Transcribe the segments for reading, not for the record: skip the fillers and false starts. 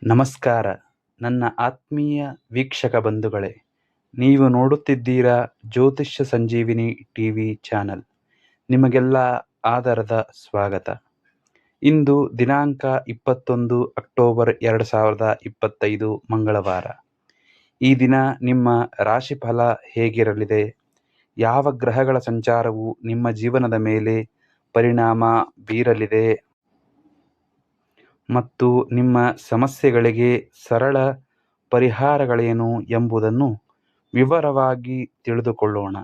ನಮಸ್ಕಾರ ನನ್ನ ಆತ್ಮೀಯ ವೀಕ್ಷಕ ಬಂಧುಗಳೇ, ನೀವು ನೋಡುತ್ತಿದ್ದೀರಾ ಜ್ಯೋತಿಷ್ಯ ಸಂಜೀವಿನಿ ಟಿವಿ ಚಾನಲ್. ನಿಮಗೆಲ್ಲ ಆದರದ ಸ್ವಾಗತ. ಇಂದು ದಿನಾಂಕ 21 ಅಕ್ಟೋಬರ್ 2025 ಮಂಗಳವಾರ. ಈ ದಿನ ನಿಮ್ಮ ರಾಶಿಫಲ ಹೇಗಿರಲಿದೆ, ಯಾವ ಗ್ರಹಗಳ ಸಂಚಾರವು ನಿಮ್ಮ ಜೀವನದ ಮೇಲೆ ಪರಿಣಾಮ ಬೀರಲಿದೆ ಮತ್ತು ನಿಮ್ಮ ಸಮಸ್ಯೆಗಳಿಗೆ ಸರಳ ಪರಿಹಾರಗಳೇನು ಎಂಬುದನ್ನು ವಿವರವಾಗಿ ತಿಳಿದುಕೊಳ್ಳೋಣ.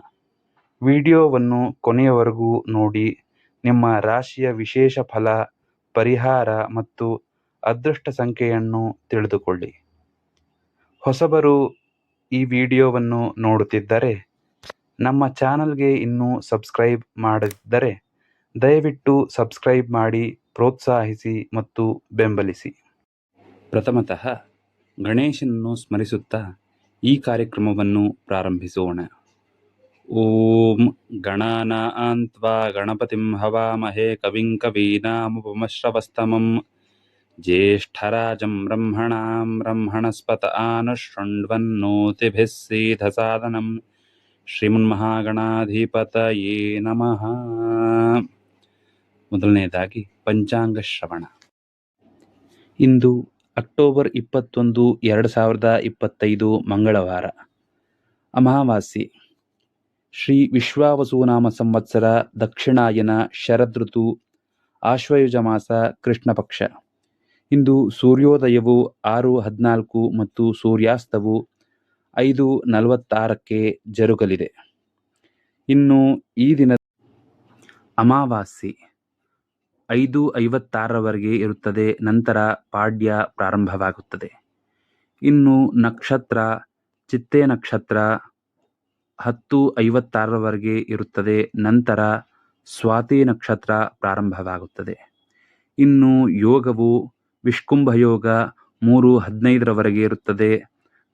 ವಿಡಿಯೋವನ್ನು ಕೊನೆಯವರೆಗೂ ನೋಡಿ. ನಿಮ್ಮ ರಾಶಿಯ ವಿಶೇಷ ಫಲ, ಪರಿಹಾರ ಮತ್ತು ಅದೃಷ್ಟ ಸಂಖ್ಯೆಯನ್ನು ತಿಳಿದುಕೊಳ್ಳಿ. ಹೊಸಬರು ಈ ವಿಡಿಯೋವನ್ನು ನೋಡುತ್ತಿದ್ದರೆ ನಮ್ಮ ಚಾನಲ್ಗೆ ಇನ್ನೂ ಸಬ್ಸ್ಕ್ರೈಬ್ ಮಾಡದಿದ್ದರೆ ದಯವಿಟ್ಟು ಸಬ್ಸ್ಕ್ರೈಬ್ ಮಾಡಿ, ಪ್ರೋತ್ಸಾಹಿಸಿ ಮತ್ತು ಬೆಂಬಲಿಸಿ. ಪ್ರಥಮತಃ ಗಣೇಶನನ್ನು ಸ್ಮರಿಸುತ್ತಾ ಈ ಕಾರ್ಯಕ್ರಮವನ್ನು ಪ್ರಾರಂಭಿಸೋಣ. ಓಂ ಗಣಾನಾಂ ತ್ವಾ ಗಣಪತಿಂ ಹವಾಮಹೇ ಕವಿಂ ಕವೀನಾಮುಪಮಶ್ರವಸ್ತಮಂ ಜ್ಯೇಷ್ಠರಾಜಂ ಬ್ರಹ್ಮಣಾಂ ಬ್ರಹ್ಮಣಸ್ಪತ ಆನಶೃಣ್ವನ್ನೋತಿಭಿಃ ಸಿದ್ಧಸಾದನಂ. ಶ್ರೀಮನ್ಮಹಾಗಣಾಧಿಪತಯೇ ನಮಃ. ಮೊದಲನೆಯದಾಗಿ ಪಂಚಾಂಗ ಶ್ರವಣ. ಇಂದು ಅಕ್ಟೋಬರ್ 21, 2025 ಮಂಗಳವಾರ. ಅಮಾವಾಸ್ಯೆ. ಶ್ರೀ ವಿಶ್ವಾವಸುನಾಮ ಸಂವತ್ಸರ, ದಕ್ಷಿಣಾಯನ, ಶರದೃತು, ಆಶ್ವಯುಜ ಮಾಸ, ಕೃಷ್ಣ ಪಕ್ಷ. ಇಂದು ಸೂರ್ಯೋದಯವು 6:14 ಮತ್ತು ಸೂರ್ಯಾಸ್ತವು 5:46 ಜರುಗಲಿದೆ. ಇನ್ನು ಈ ದಿನ ಅಮಾವಾಸ್ಯೆ 5:56 ಇರುತ್ತದೆ. ನಂತರ ಪಾಡ್ಯ ಪ್ರಾರಂಭವಾಗುತ್ತದೆ. ಇನ್ನು ನಕ್ಷತ್ರ ಚಿತ್ತೆ ನಕ್ಷತ್ರ 10:56 ಇರುತ್ತದೆ. ನಂತರ ಸ್ವಾತಿ ನಕ್ಷತ್ರ ಪ್ರಾರಂಭವಾಗುತ್ತದೆ. ಇನ್ನು ಯೋಗವು ವಿಷ್ಕುಂಭ ಯೋಗ 3:15 ಇರುತ್ತದೆ.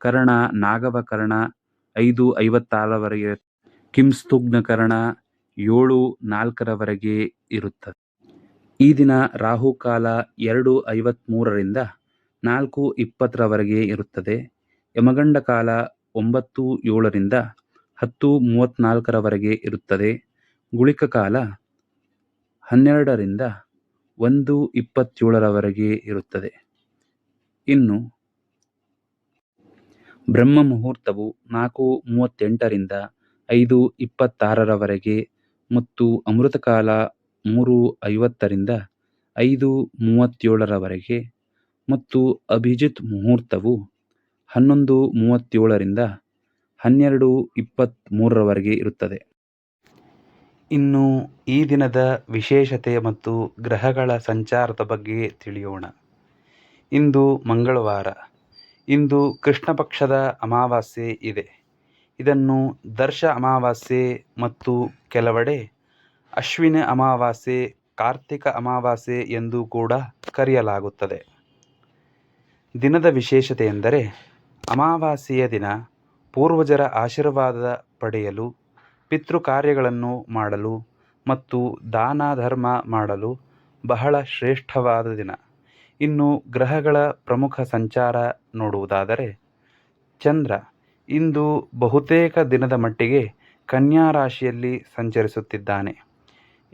ಕರ್ಣ ನಾಗವಕರ್ಣ 5:56 ಕಿಂಸ್ತುಗ್ನ ಕರ್ಣ 7:04 ಇರುತ್ತದೆ. ಈ ದಿನ ರಾಹುಕಾಲ 2:53 4:20 ಇರುತ್ತದೆ. ಯಮಗಂಡ ಕಾಲ 9:07 10:34 ಇರುತ್ತದೆ. ಗುಳಿಕ ಕಾಲ 12 1:27 ಇರುತ್ತದೆ. ಇನ್ನು ಬ್ರಹ್ಮ ಮುಹೂರ್ತವು 4:38 5:26 ಮತ್ತು ಅಮೃತ ಕಾಲ 3:50 5:37 ಮತ್ತು ಅಭಿಜಿತ್ ಮುಹೂರ್ತವು 11:37 12:23 ಇರುತ್ತದೆ. ಇನ್ನು ಈ ದಿನದ ವಿಶೇಷತೆ ಮತ್ತು ಗ್ರಹಗಳ ಸಂಚಾರದ ಬಗ್ಗೆ ತಿಳಿಯೋಣ. ಇಂದು ಮಂಗಳವಾರ. ಇಂದು ಕೃಷ್ಣ ಪಕ್ಷದ ಅಮಾವಾಸ್ಯೆ ಇದೆ. ಇದನ್ನು ದರ್ಶ ಅಮಾವಾಸ್ಯೆ ಮತ್ತು ಕೆಲವೆಡೆ ಅಶ್ವಿನ ಅಮಾವಾಸ್ಯೆ, ಕಾರ್ತಿಕ ಅಮಾವಾಸ್ಯೆ ಎಂದು ಕೂಡ ಕರೆಯಲಾಗುತ್ತದೆ. ದಿನದ ವಿಶೇಷತೆ ಎಂದರೆ ಅಮಾವಾಸ್ಯೆಯ ದಿನ ಪೂರ್ವಜರ ಆಶೀರ್ವಾದ ಪಡೆಯಲು, ಪಿತೃ ಕಾರ್ಯಗಳನ್ನು ಮಾಡಲು ಮತ್ತು ದಾನ ಧರ್ಮ ಮಾಡಲು ಬಹಳ ಶ್ರೇಷ್ಠವಾದ ದಿನ. ಇನ್ನು ಗ್ರಹಗಳ ಪ್ರಮುಖ ಸಂಚಾರ ನೋಡುವುದಾದರೆ, ಚಂದ್ರ ಇಂದು ಬಹುತೇಕ ದಿನದ ಮಟ್ಟಿಗೆ ಕನ್ಯಾ ರಾಶಿಯಲ್ಲಿ ಸಂಚರಿಸುತ್ತಿದ್ದಾನೆ.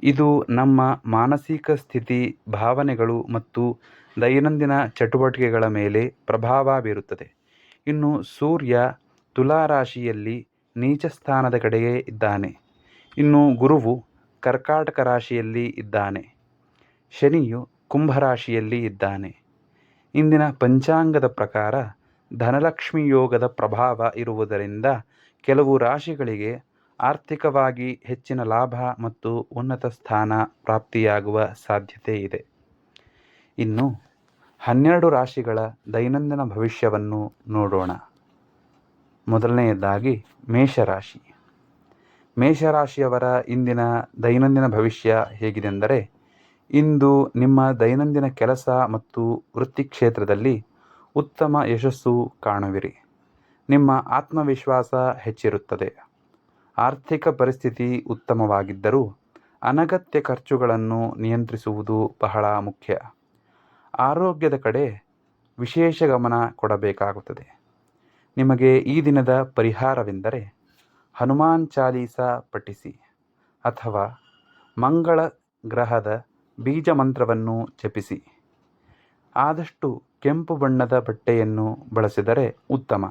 ಇದು ನಮ್ಮ ಮಾನಸಿಕ ಸ್ಥಿತಿ, ಭಾವನೆಗಳು ಮತ್ತು ದೈನಂದಿನ ಚಟುವಟಿಕೆಗಳ ಮೇಲೆ ಪ್ರಭಾವ ಬೀರುತ್ತದೆ. ಇನ್ನು ಸೂರ್ಯ ತುಲಾ ರಾಶಿಯಲ್ಲಿ ನೀಚ ಸ್ಥಾನದ ಕಡೆಗೆ ಇದ್ದಾನೆ. ಇನ್ನು ಗುರುವು ಕರ್ಕಾಟಕ ರಾಶಿಯಲ್ಲಿ ಇದ್ದಾನೆ. ಶನಿಯು ಕುಂಭರಾಶಿಯಲ್ಲಿ ಇದ್ದಾನೆ. ಇಂದಿನ ಪಂಚಾಂಗದ ಪ್ರಕಾರ ಧನಲಕ್ಷ್ಮಿ ಯೋಗದ ಪ್ರಭಾವ ಇರುವುದರಿಂದ ಕೆಲವು ರಾಶಿಗಳಿಗೆ ಆರ್ಥಿಕವಾಗಿ ಹೆಚ್ಚಿನ ಲಾಭ ಮತ್ತು ಉನ್ನತ ಸ್ಥಾನ ಪ್ರಾಪ್ತಿಯಾಗುವ ಸಾಧ್ಯತೆ ಇದೆ. ಇನ್ನು 12 ರಾಶಿಗಳ ದೈನಂದಿನ ಭವಿಷ್ಯವನ್ನು ನೋಡೋಣ. ಮೊದಲನೆಯದಾಗಿ ಮೇಷರಾಶಿ. ಮೇಷರಾಶಿಯವರ ಇಂದಿನ ದೈನಂದಿನ ಭವಿಷ್ಯ ಹೇಗಿದೆಂದರೆ, ಇಂದು ನಿಮ್ಮ ದೈನಂದಿನ ಕೆಲಸ ಮತ್ತು ವೃತ್ತಿ ಕ್ಷೇತ್ರದಲ್ಲಿ ಉತ್ತಮ ಯಶಸ್ಸು ಕಾಣುವಿರಿ. ನಿಮ್ಮ ಆತ್ಮವಿಶ್ವಾಸ ಹೆಚ್ಚಿರುತ್ತದೆ. ಆರ್ಥಿಕ ಪರಿಸ್ಥಿತಿ ಉತ್ತಮವಾಗಿದ್ದರೂ ಅನಗತ್ಯ ಖರ್ಚುಗಳನ್ನು ನಿಯಂತ್ರಿಸುವುದು ಬಹಳ ಮುಖ್ಯ. ಆರೋಗ್ಯದ ಕಡೆ ವಿಶೇಷ ಗಮನ ಕೊಡಬೇಕಾಗುತ್ತದೆ. ನಿಮಗೆ ಈ ದಿನದ ಪರಿಹಾರವೆಂದರೆ ಹನುಮಾನ್ ಚಾಲೀಸ ಪಠಿಸಿ ಅಥವಾ ಮಂಗಳ ಗ್ರಹದ ಬೀಜ ಮಂತ್ರವನ್ನು ಜಪಿಸಿ. ಆದಷ್ಟು ಕೆಂಪು ಬಣ್ಣದ ಬಟ್ಟೆಯನ್ನು ಬಳಸಿದರೆ ಉತ್ತಮ.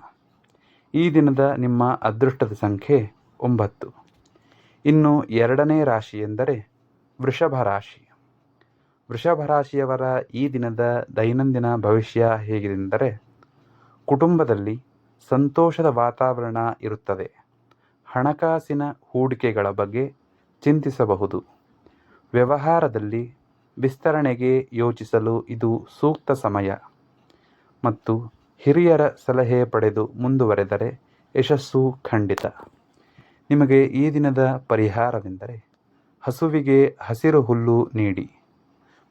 ಈ ದಿನದ ನಿಮ್ಮ ಅದೃಷ್ಟದ ಸಂಖ್ಯೆ 9. ಇನ್ನು ಎರಡನೇ ರಾಶಿ ಎಂದರೆ ವೃಷಭ ರಾಶಿ. ವೃಷಭ ರಾಶಿಯವರ ಈ ದಿನದ ದೈನಂದಿನ ಭವಿಷ್ಯ ಹೇಗೆಂದರೆ ಕುಟುಂಬದಲ್ಲಿ ಸಂತೋಷದ ವಾತಾವರಣ ಇರುತ್ತದೆ. ಹಣಕಾಸಿನ ಹೂಡಿಕೆಗಳ ಬಗ್ಗೆ ಚಿಂತಿಸಬಹುದು. ವ್ಯವಹಾರದಲ್ಲಿ ವಿಸ್ತರಣೆಗೆ ಯೋಚಿಸಲು ಇದು ಸೂಕ್ತ ಸಮಯ ಮತ್ತು ಹಿರಿಯರ ಸಲಹೆ ಪಡೆದು ಮುಂದುವರೆದರೆ ಯಶಸ್ಸು ಖಂಡಿತ. ನಿಮಗೆ ಈ ದಿನದ ಪರಿಹಾರವೆಂದರೆ ಹಸುವಿಗೆ ಹಸಿರು ಹುಲ್ಲು ನೀಡಿ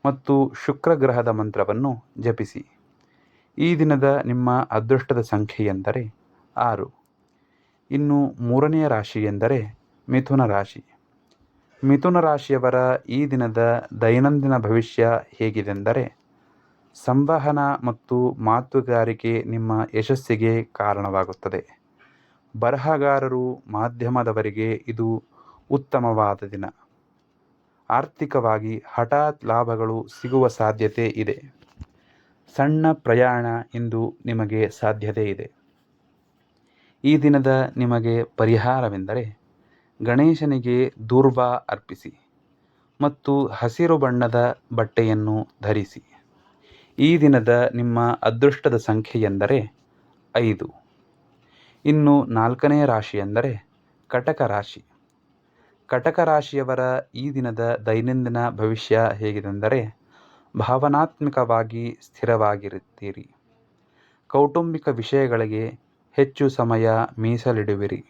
ಮತ್ತು ಶುಕ್ರ ಗ್ರಹದ ಮಂತ್ರವನ್ನು ಜಪಿಸಿ. ಈ ದಿನದ ನಿಮ್ಮ ಅದೃಷ್ಟದ ಸಂಖ್ಯೆ ಎಂದರೆ 6. ಇನ್ನು ಮೂರನೆಯ ರಾಶಿ ಎಂದರೆ ಮಿಥುನ ರಾಶಿ. ಮಿಥುನ ರಾಶಿಯವರ ಈ ದಿನದ ದೈನಂದಿನ ಭವಿಷ್ಯ ಹೇಗಿದೆಂದರೆ ಸಂವಹನ ಮತ್ತು ಮಾತುಗಾರಿಕೆ ನಿಮ್ಮ ಯಶಸ್ಸಿಗೆ ಕಾರಣವಾಗುತ್ತದೆ. ಬರಹಗಾರರು, ಮಾಧ್ಯಮದವರಿಗೆ ಇದು ಉತ್ತಮವಾದ ದಿನ. ಆರ್ಥಿಕವಾಗಿ ಹಠಾತ್ ಲಾಭಗಳು ಸಿಗುವ ಸಾಧ್ಯತೆ ಇದೆ. ಸಣ್ಣ ಪ್ರಯಾಣ ಇಂದು ನಿಮಗೆ ಸಾಧ್ಯತೆ ಇದೆ. ಈ ದಿನದ ನಿಮಗೆ ಪರಿಹಾರವೆಂದರೆ ಗಣೇಶನಿಗೆ ದೂರ್ವಾ ಅರ್ಪಿಸಿ ಮತ್ತು ಹಸಿರು ಬಣ್ಣದ ಬಟ್ಟೆಯನ್ನು ಧರಿಸಿ. ಈ ದಿನದ ನಿಮ್ಮ ಅದೃಷ್ಟದ ಸಂಖ್ಯೆ ಎಂದರೆ 5. ಇನ್ನು ನಾಲ್ಕನೆಯ ರಾಶಿ ಎಂದರೆ ಕಟಕ ರಾಶಿ. ಕಟಕ ರಾಶಿಯವರ ಈ ದಿನದ ದೈನಂದಿನ ಭವಿಷ್ಯ ಹೇಗಿದೆಂದರೆ ಭಾವನಾತ್ಮಕವಾಗಿ ಸ್ಥಿರವಾಗಿರುತ್ತೀರಿ. ಕೌಟುಂಬಿಕ ವಿಷಯಗಳಿಗೆ ಹೆಚ್ಚು ಸಮಯ ಮೀಸಲಿಡುವಿರಿ.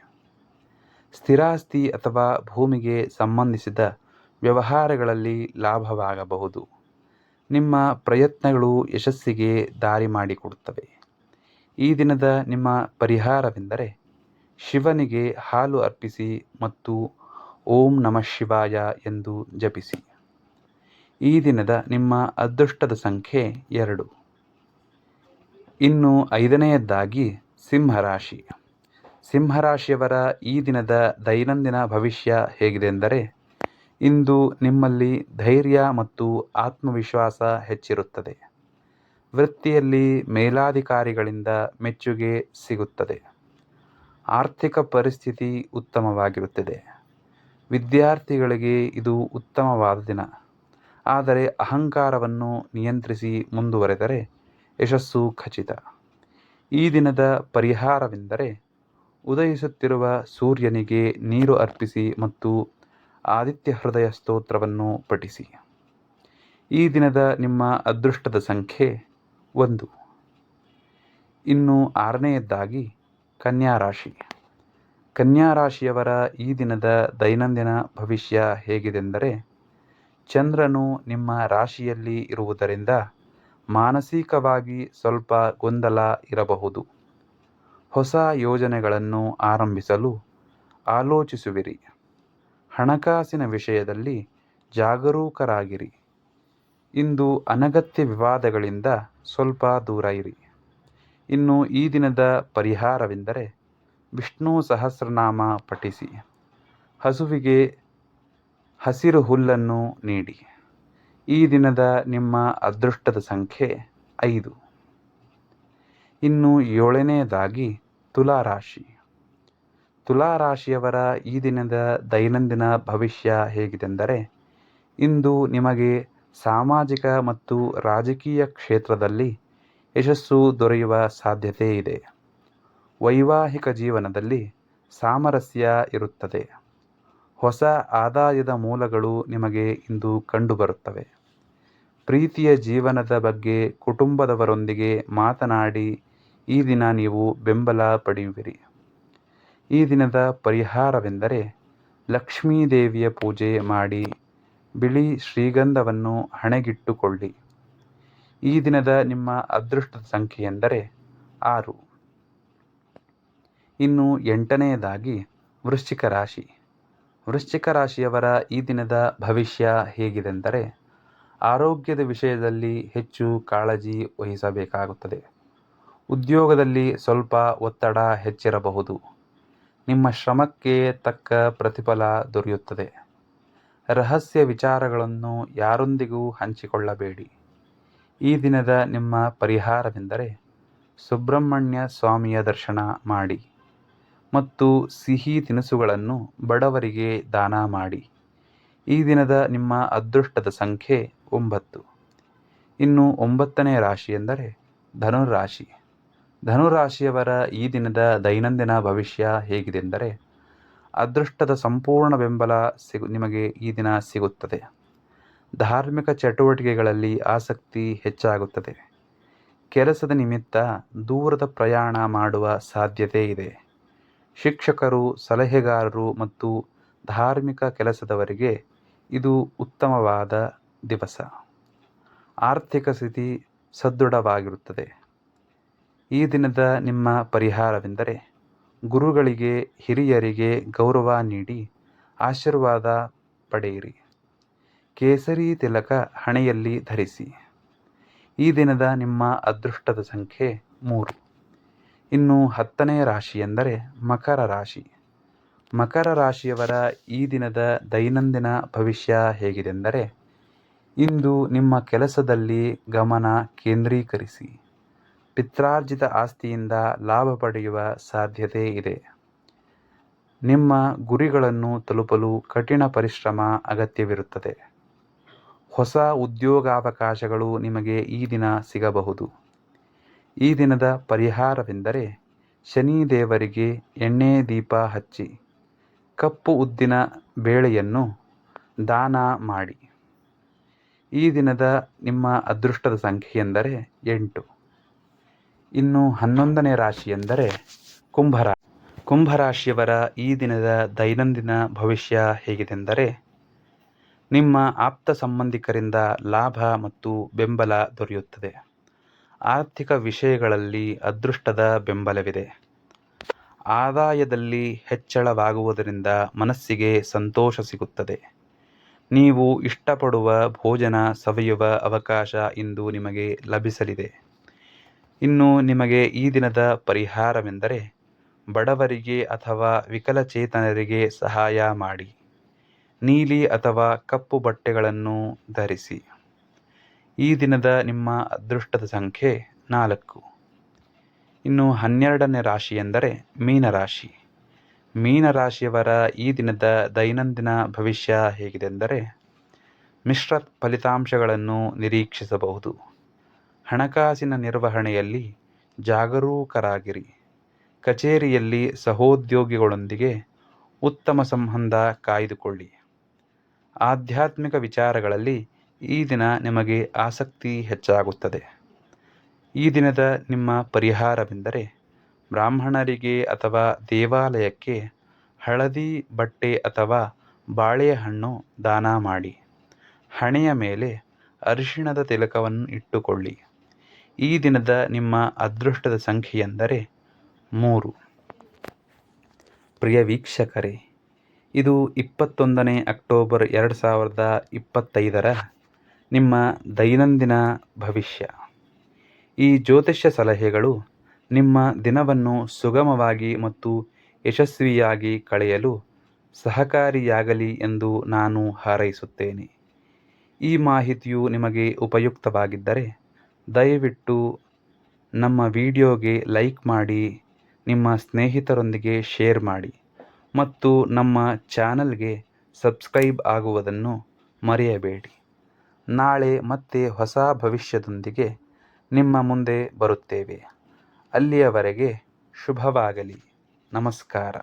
ಸ್ಥಿರಾಸ್ತಿ ಅಥವಾ ಭೂಮಿಗೆ ಸಂಬಂಧಿಸಿದ ವ್ಯವಹಾರಗಳಲ್ಲಿ ಲಾಭವಾಗಬಹುದು. ನಿಮ್ಮ ಪ್ರಯತ್ನಗಳು ಯಶಸ್ಸಿಗೆ ದಾರಿ ಮಾಡಿಕೊಡುತ್ತವೆ. ಈ ದಿನದ ನಿಮ್ಮ ಪರಿಹಾರವೆಂದರೆ ಶಿವನಿಗೆ ಹಾಲು ಅರ್ಪಿಸಿ ಮತ್ತು ಓಂ ನಮಃ ಶಿವಾಯ ಎಂದು ಜಪಿಸಿ. ಈ ದಿನದ ನಿಮ್ಮ ಅದೃಷ್ಟದ ಸಂಖ್ಯೆ 2. ಇನ್ನು ಐದನೆಯದಾಗಿ ಸಿಂಹರಾಶಿ. ಸಿಂಹರಾಶಿಯವರ ಈ ದಿನದ ದೈನಂದಿನ ಭವಿಷ್ಯ ಹೇಗಿದೆಂದರೆ ಇಂದು ನಿಮ್ಮಲ್ಲಿ ಧೈರ್ಯ ಮತ್ತು ಆತ್ಮವಿಶ್ವಾಸ ಹೆಚ್ಚಿರುತ್ತದೆ. ವೃತ್ತಿಯಲ್ಲಿ ಮೇಲಾಧಿಕಾರಿಗಳಿಂದ ಮೆಚ್ಚುಗೆ ಸಿಗುತ್ತದೆ. ಆರ್ಥಿಕ ಪರಿಸ್ಥಿತಿ ಉತ್ತಮವಾಗಿರುತ್ತದೆ. ವಿದ್ಯಾರ್ಥಿಗಳಿಗೆ ಇದು ಉತ್ತಮವಾದ ದಿನ. ಆದರೆ ಅಹಂಕಾರವನ್ನು ನಿಯಂತ್ರಿಸಿ ಮುಂದುವರೆದರೆ ಯಶಸ್ಸು ಖಚಿತ. ಈ ದಿನದ ಪರಿಹಾರವೆಂದರೆ ಉದಯಿಸುತ್ತಿರುವ ಸೂರ್ಯನಿಗೆ ನೀರು ಅರ್ಪಿಸಿ ಮತ್ತು ಆದಿತ್ಯ ಹೃದಯ ಸ್ತೋತ್ರವನ್ನು ಪಠಿಸಿ. ಈ ದಿನದ ನಿಮ್ಮ ಅದೃಷ್ಟದ ಸಂಖ್ಯೆ 1. ಇನ್ನು ಆರನೆಯದಾಗಿ ಕನ್ಯಾ ರಾಶಿ. ಕನ್ಯಾ ರಾಶಿಯವರ ಈ ದಿನದ ದೈನಂದಿನ ಭವಿಷ್ಯ ಹೇಗಿದೆಂದರೆ ಚಂದ್ರನು ನಿಮ್ಮ ರಾಶಿಯಲ್ಲಿ ಇರುವುದರಿಂದ ಮಾನಸಿಕವಾಗಿ ಸ್ವಲ್ಪ ಗೊಂದಲ ಇರಬಹುದು. ಹೊಸ ಯೋಜನೆಗಳನ್ನು ಆರಂಭಿಸಲು ಆಲೋಚಿಸುವಿರಿ. ಹಣಕಾಸಿನ ವಿಷಯದಲ್ಲಿ ಜಾಗರೂಕರಾಗಿರಿ. ಇಂದು ಅನಗತ್ಯ ವಿವಾದಗಳಿಂದ ಸ್ವಲ್ಪ ದೂರ ಇರಿ. ಇನ್ನು ಈ ದಿನದ ಪರಿಹಾರವೆಂದರೆ ವಿಷ್ಣು ಸಹಸ್ರನಾಮ ಪಠಿಸಿ. ಹಸುವಿಗೆ ಹಸಿರು ಹುಲ್ಲನ್ನು ನೀಡಿ. ಈ ದಿನದ ನಿಮ್ಮ ಅದೃಷ್ಟದ ಸಂಖ್ಯೆ 5. ಇನ್ನು ಏಳನೆಯದಾಗಿ ತುಲಾರಾಶಿ. ತುಲಾರಾಶಿಯವರ ಈ ದಿನದ ದೈನಂದಿನ ಭವಿಷ್ಯ ಹೇಗಿದೆಂದರೆ ಇಂದು ನಿಮಗೆ ಸಾಮಾಜಿಕ ಮತ್ತು ರಾಜಕೀಯ ಕ್ಷೇತ್ರದಲ್ಲಿ ಯಶಸ್ಸು ದೊರೆಯುವ ಸಾಧ್ಯತೆ ಇದೆ. ವೈವಾಹಿಕ ಜೀವನದಲ್ಲಿ ಸಾಮರಸ್ಯ ಇರುತ್ತದೆ. ಹೊಸ ಆದಾಯದ ಮೂಲಗಳು ನಿಮಗೆ ಇಂದು ಕಂಡುಬರುತ್ತವೆ. ಪ್ರೀತಿಯ ಜೀವನದ ಬಗ್ಗೆ ಕುಟುಂಬದವರೊಂದಿಗೆ ಮಾತನಾಡಿ ಈ ದಿನ ನೀವು ಬೆಂಬಲ ಪಡೆಯುವಿರಿ. ಈ ದಿನದ ಪರಿಹಾರವೆಂದರೆ ಲಕ್ಷ್ಮೀದೇವಿಯ ಪೂಜೆ ಮಾಡಿ ಬಿಳಿ ಶ್ರೀಗಂಧವನ್ನು ಹಣೆಗಿಟ್ಟುಕೊಳ್ಳಿ. ಈ ದಿನದ ನಿಮ್ಮ ಅದೃಷ್ಟದ ಸಂಖ್ಯೆ ಎಂದರೆ 6. ಇನ್ನು 8ನೆಯದಾಗಿ ವೃಶ್ಚಿಕ ರಾಶಿ. ವೃಶ್ಚಿಕ ರಾಶಿಯವರ ಈ ದಿನದ ಭವಿಷ್ಯ ಹೇಗಿದೆಂದರೆ ಆರೋಗ್ಯದ ವಿಷಯದಲ್ಲಿ ಹೆಚ್ಚು ಕಾಳಜಿ ವಹಿಸಬೇಕಾಗುತ್ತದೆ. ಉದ್ಯೋಗದಲ್ಲಿ ಸ್ವಲ್ಪ ಒತ್ತಡ ಹೆಚ್ಚಿರಬಹುದು. ನಿಮ್ಮ ಶ್ರಮಕ್ಕೆ ತಕ್ಕ ಪ್ರತಿಫಲ ದೊರೆಯುತ್ತದೆ. ರಹಸ್ಯ ವಿಚಾರಗಳನ್ನು ಯಾರೊಂದಿಗೂ ಹಂಚಿಕೊಳ್ಳಬೇಡಿ. ಈ ದಿನದ ನಿಮ್ಮ ಪರಿಹಾರವೆಂದರೆ ಸುಬ್ರಹ್ಮಣ್ಯ ಸ್ವಾಮಿಯ ದರ್ಶನ ಮಾಡಿ ಮತ್ತು ಸಿಹಿ ತಿನಿಸುಗಳನ್ನು ಬಡವರಿಗೆ ದಾನ ಮಾಡಿ. ಈ ದಿನದ ನಿಮ್ಮ ಅದೃಷ್ಟದ ಸಂಖ್ಯೆ 9. ಇನ್ನು 9ನೇ ರಾಶಿ ಎಂದರೆ ಧನುರಾಶಿ. ಧನುರಾಶಿಯವರ ಈ ದಿನದ ದೈನಂದಿನ ಭವಿಷ್ಯ ಹೇಗಿದೆಂದರೆ, ಅದೃಷ್ಟದ ಸಂಪೂರ್ಣ ಬೆಂಬಲ ನಿಮಗೆ ಈ ದಿನ ಸಿಗುತ್ತದೆ. ಧಾರ್ಮಿಕ ಚಟುವಟಿಕೆಗಳಲ್ಲಿ ಆಸಕ್ತಿ ಹೆಚ್ಚಾಗುತ್ತದೆ. ಕೆಲಸದ ನಿಮಿತ್ತ ದೂರದ ಪ್ರಯಾಣ ಮಾಡುವ ಸಾಧ್ಯತೆ ಇದೆ. ಶಿಕ್ಷಕರು, ಸಲಹೆಗಾರರು ಮತ್ತು ಧಾರ್ಮಿಕ ಕೆಲಸದವರಿಗೆ ಇದು ಉತ್ತಮವಾದ ದಿವಸ. ಆರ್ಥಿಕ ಸ್ಥಿತಿ ಸದೃಢವಾಗಿರುತ್ತದೆ. ಈ ದಿನದ ನಿಮ್ಮ ಪರಿಹಾರವೆಂದರೆ ಗುರುಗಳಿಗೆ, ಹಿರಿಯರಿಗೆ ಗೌರವ ನೀಡಿ ಆಶೀರ್ವಾದ ಪಡೆಯಿರಿ. ಕೇಸರಿ ತಿಲಕ ಹಣೆಯಲ್ಲಿ ಧರಿಸಿ. ಈ ದಿನದ ನಿಮ್ಮ ಅದೃಷ್ಟದ ಸಂಖ್ಯೆ 3. ಇನ್ನು 10ನೇ ರಾಶಿ ಎಂದರೆ ಮಕರ ರಾಶಿ. ಮಕರ ರಾಶಿಯವರ ಈ ದಿನದ ದೈನಂದಿನ ಭವಿಷ್ಯ ಹೇಗಿದೆಂದರೆ, ಇಂದು ನಿಮ್ಮ ಕೆಲಸದಲ್ಲಿ ಗಮನ ಕೇಂದ್ರೀಕರಿಸಿ. ಪಿತ್ರಾರ್ಜಿತ ಆಸ್ತಿಯಿಂದ ಲಾಭ ಪಡೆಯುವ ಸಾಧ್ಯತೆ ಇದೆ. ನಿಮ್ಮ ಗುರಿಗಳನ್ನು ತಲುಪಲು ಕಠಿಣ ಪರಿಶ್ರಮ ಅಗತ್ಯವಿರುತ್ತದೆ. ಹೊಸ ಉದ್ಯೋಗಾವಕಾಶಗಳು ನಿಮಗೆ ಈ ದಿನ ಸಿಗಬಹುದು. ಈ ದಿನದ ಪರಿಹಾರವೆಂದರೆ ಶನಿ ದೇವರಿಗೆ ಎಣ್ಣೆ ದೀಪ ಹಚ್ಚಿ ಕಪ್ಪು ಉದ್ದಿನ ಬೇಳೆಯನ್ನು ದಾನ ಮಾಡಿ. ಈ ದಿನದ ನಿಮ್ಮ ಅದೃಷ್ಟದ ಸಂಖ್ಯೆ ಎಂದರೆ 8. ಇನ್ನು 11ನೇ ರಾಶಿ ಎಂದರೆ ಕುಂಭರಾಶಿ. ಕುಂಭರಾಶಿಯವರ ಈ ದಿನದ ದೈನಂದಿನ ಭವಿಷ್ಯ ಹೇಗಿದೆಂದರೆ, ನಿಮ್ಮ ಆಪ್ತ ಸಂಬಂಧಿಕರಿಂದ ಲಾಭ ಮತ್ತು ಬೆಂಬಲ ದೊರೆಯುತ್ತದೆ. ಆರ್ಥಿಕ ವಿಷಯಗಳಲ್ಲಿ ಅದೃಷ್ಟದ ಬೆಂಬಲವಿದೆ. ಆದಾಯದಲ್ಲಿ ಹೆಚ್ಚಳವಾಗುವುದರಿಂದ ಮನಸ್ಸಿಗೆ ಸಂತೋಷ ಸಿಗುತ್ತದೆ. ನೀವು ಇಷ್ಟಪಡುವ ಭೋಜನ ಸವಿಯುವ ಅವಕಾಶ ಇಂದು ನಿಮಗೆ ಲಭಿಸಲಿದೆ. ಇನ್ನು ನಿಮಗೆ ಈ ದಿನದ ಪರಿಹಾರವೆಂದರೆ ಬಡವರಿಗೆ ಅಥವಾ ವಿಕಲಚೇತನರಿಗೆ ಸಹಾಯ ಮಾಡಿ. ನೀಲಿ ಅಥವಾ ಕಪ್ಪು ಬಟ್ಟೆಗಳನ್ನು ಧರಿಸಿ. ಈ ದಿನದ ನಿಮ್ಮ ಅದೃಷ್ಟದ ಸಂಖ್ಯೆ 4. ಇನ್ನು 12ನೇ ರಾಶಿ ಎಂದರೆ ಮೀನರಾಶಿ. ಮೀನರಾಶಿಯವರ ಈ ದಿನದ ದೈನಂದಿನ ಭವಿಷ್ಯ ಹೇಗಿದೆಂದರೆ, ಮಿಶ್ರ ಫಲಿತಾಂಶಗಳನ್ನು ನಿರೀಕ್ಷಿಸಬಹುದು. ಹಣಕಾಸಿನ ನಿರ್ವಹಣೆಯಲ್ಲಿ ಜಾಗರೂಕರಾಗಿರಿ. ಕಚೇರಿಯಲ್ಲಿ ಸಹೋದ್ಯೋಗಿಗಳೊಂದಿಗೆ ಉತ್ತಮ ಸಂಬಂಧ ಕಾಯ್ದುಕೊಳ್ಳಿ. ಆಧ್ಯಾತ್ಮಿಕ ವಿಚಾರಗಳಲ್ಲಿ ಈ ದಿನ ನಿಮಗೆ ಆಸಕ್ತಿ ಹೆಚ್ಚಾಗುತ್ತದೆ. ಈ ದಿನದ ನಿಮ್ಮ ಪರಿಹಾರವೆಂದರೆ ಬ್ರಾಹ್ಮಣರಿಗೆ ಅಥವಾ ದೇವಾಲಯಕ್ಕೆ ಹಳದಿ ಬಟ್ಟೆ ಅಥವಾ ಬಾಳೆಹಣ್ಣು ದಾನ ಮಾಡಿ. ಹಣೆಯ ಮೇಲೆ ಅರಿಶಿಣದ ತಿಲಕವನ್ನು ಇಟ್ಟುಕೊಳ್ಳಿ. ಈ ದಿನದ ನಿಮ್ಮ ಅದೃಷ್ಟದ ಸಂಖ್ಯೆಯೆಂದರೆ 3. ಪ್ರಿಯ ವೀಕ್ಷಕರೇ, ಇದು 21ನೇ ಅಕ್ಟೋಬರ್ 2025ರ ನಿಮ್ಮ ದೈನಂದಿನ ಭವಿಷ್ಯ. ಈ ಜ್ಯೋತಿಷ್ಯ ಸಲಹೆಗಳು ನಿಮ್ಮ ದಿನವನ್ನು ಸುಗಮವಾಗಿ ಮತ್ತು ಯಶಸ್ವಿಯಾಗಿ ಕಳೆಯಲು ಸಹಕಾರಿಯಾಗಲಿ ಎಂದು ನಾನು ಹಾರೈಸುತ್ತೇನೆ. ಈ ಮಾಹಿತಿಯು ನಿಮಗೆ ಉಪಯುಕ್ತವಾಗಿದ್ದರೆ ದಯವಿಟ್ಟು ನಮ್ಮ ವಿಡಿಯೋಗೆ ಲೈಕ್ ಮಾಡಿ, ನಿಮ್ಮ ಸ್ನೇಹಿತರೊಂದಿಗೆ ಶೇರ್ ಮಾಡಿ ಮತ್ತು ನಮ್ಮ ಚಾನಲ್ಗೆ ಸಬ್ಸ್ಕ್ರೈಬ್ ಆಗುವುದನ್ನು ಮರೆಯಬೇಡಿ. ನಾಳೆ ಮತ್ತೆ ಹೊಸ ಭವಿಷ್ಯದೊಂದಿಗೆ ನಿಮ್ಮ ಮುಂದೆ ಬರುತ್ತೇವೆ. ಅಲ್ಲಿಯವರೆಗೆ ಶುಭವಾಗಲಿ. ನಮಸ್ಕಾರ.